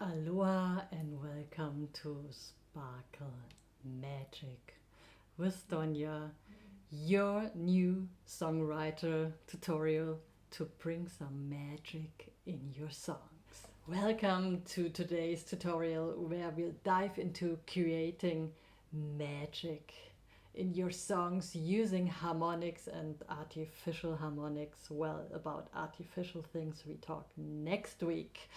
Aloha and welcome to Sparkle Magic with Doña, your new songwriter tutorial to bring some magic in your songs. Welcome to today's tutorial where we'll dive into creating magic in your songs using harmonics and artificial harmonics. Well, about artificial things we talk next week.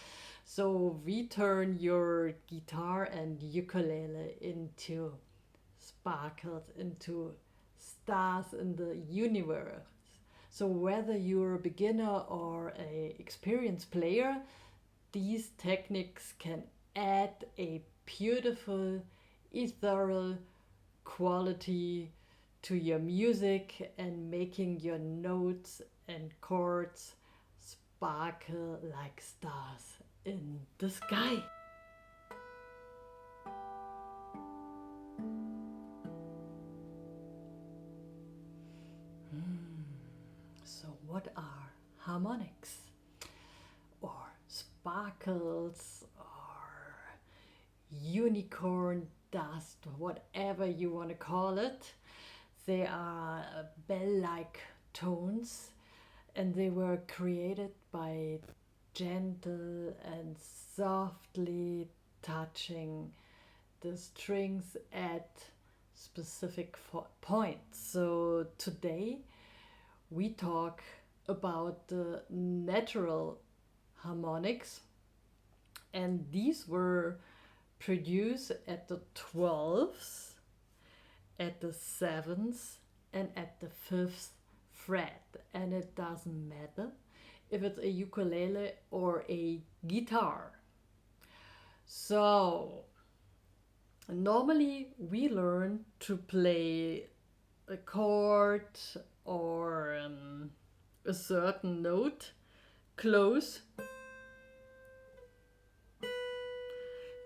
So we turn your guitar and ukulele into sparkles, into stars in the universe. So whether you're a beginner or an experienced player, these techniques can add a beautiful, ethereal quality to your music and making your notes and chords sparkle like stars in the sky. So what are harmonics or sparkles or unicorn dust, whatever you want to call it? They are bell-like tones and they were created by gentle and softly touching the strings at specific points. So today we talk about the natural harmonics, and these were produced at the 12th, at the 7th and at the 5th fret, and it doesn't matter if it's a ukulele or a guitar. So normally we learn to play a chord or a certain note close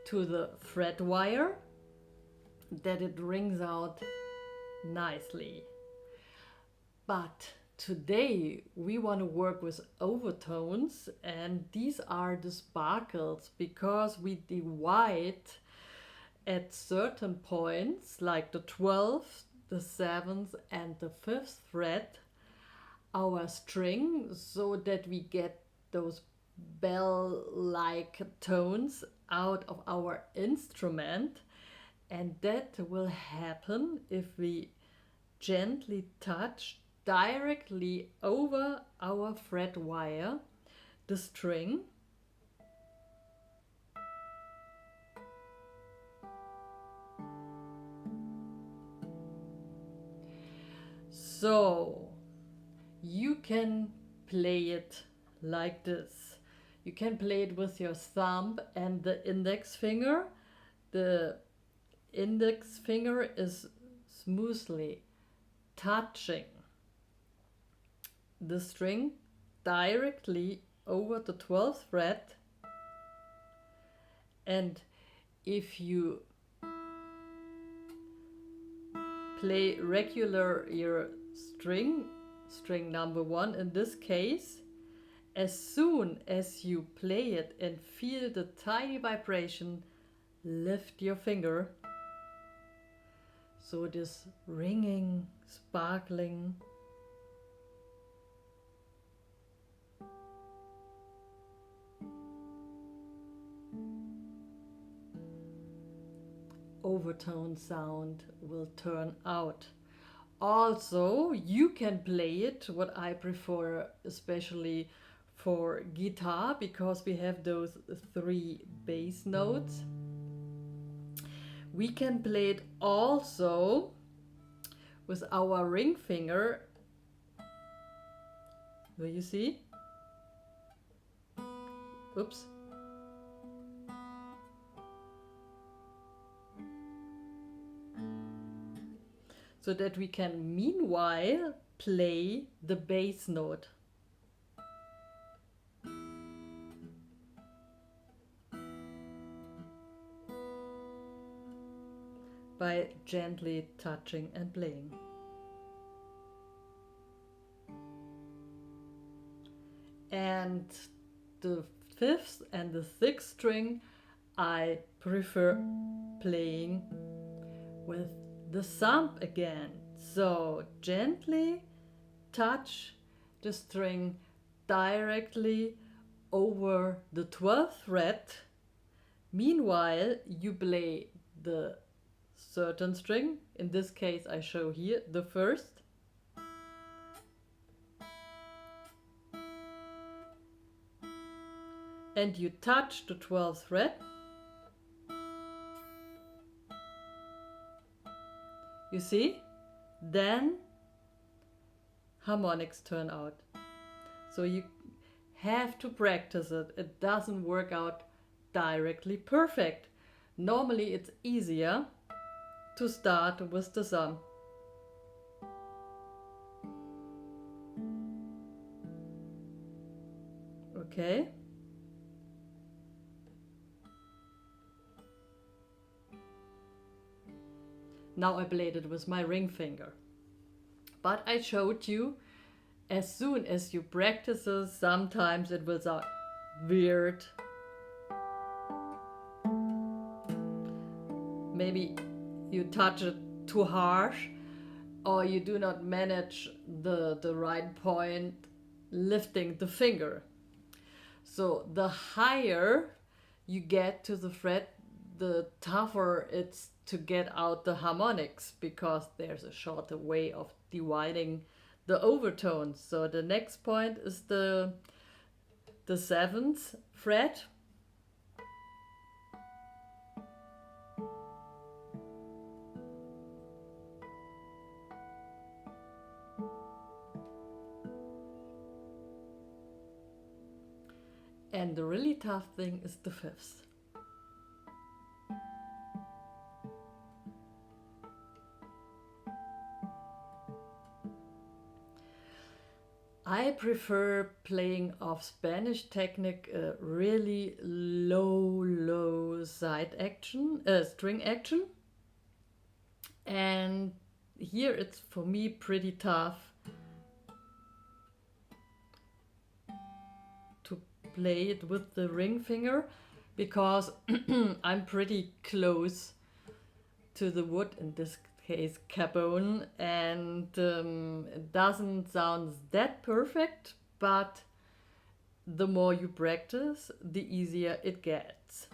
to the fret wire that it rings out nicely. But today we want to work with overtones, and these are the sparkles because we divide at certain points like the 12th, the 7th and the 5th fret our string so that we get those bell-like tones out of our instrument, and that will happen if we gently touch directly over our fret wire the string. So you can play it like this. You can play it with your thumb and the index finger. The index finger is smoothly touching the string directly over the 12th fret, and if you play regular your string number 1 in this case, as soon as you play it and feel the tiny vibration, lift your finger so it is ringing, sparkling. Overtone sound will turn out. Also, you can play it, what I prefer especially for guitar, because we have those 3 bass notes. We can play it also with our ring finger. Do you see? Oops. So that we can meanwhile play the bass note. By gently touching and playing. And the fifth and the sixth string I prefer playing with the thumb again. So gently touch the string directly over the 12th fret. Meanwhile, you play the certain string. In this case, I show here the first. And you touch the 12th fret. You see? Then harmonics turn out. So you have to practice it. It doesn't work out directly perfect. Normally it's easier to start with the thumb. Okay? Now I played it with my ring finger. But I showed you, as soon as you practice it, sometimes it will sound weird. Maybe you touch it too harsh, or you do not manage the right point lifting the finger. So the higher you get to the fret, the tougher it's to get out the harmonics, because there's a shorter way of dividing the overtones. So the next point is the 7th fret. And the really tough thing is the 5th. I prefer playing off Spanish technique, really low side action, string action. And here it's for me pretty tough to play it with the ring finger, because I'm pretty close to the wood, in this case carbon, and it doesn't sound that perfect, but the more you practice, the easier it gets.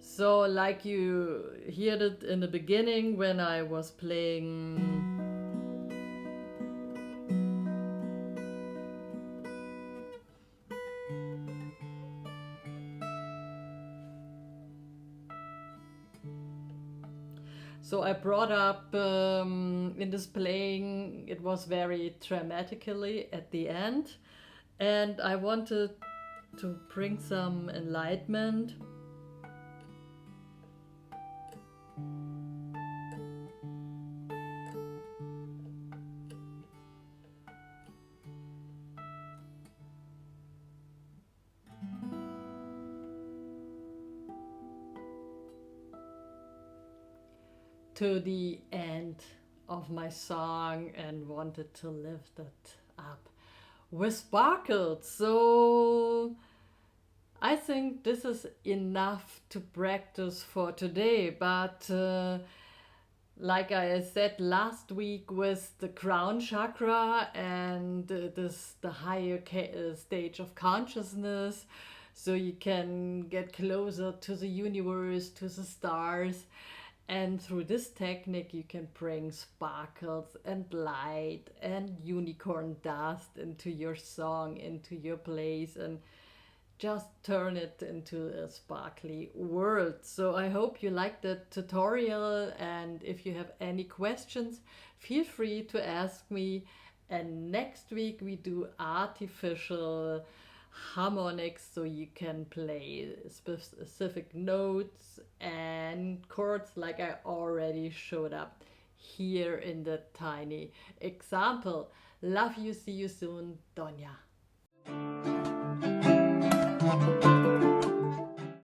So like you heard it in the beginning when I was playing So I brought up in this playing, it was very dramatically at the end, and I wanted to bring some enlightenment. To the end of my song, and wanted to lift it up with sparkles. So I think this is enough to practice for today, but like I said last week with the crown chakra and the higher stage of consciousness, so you can get closer to the universe, to the stars. And through this technique, you can bring sparkles and light and unicorn dust into your song, into your place, and just turn it into a sparkly world. So I hope you liked the tutorial, and if you have any questions, feel free to ask me. And next week we do artificial harmonics, so you can play specific notes and chords like I already showed up here in the tiny example. Love you, see you soon, Doña.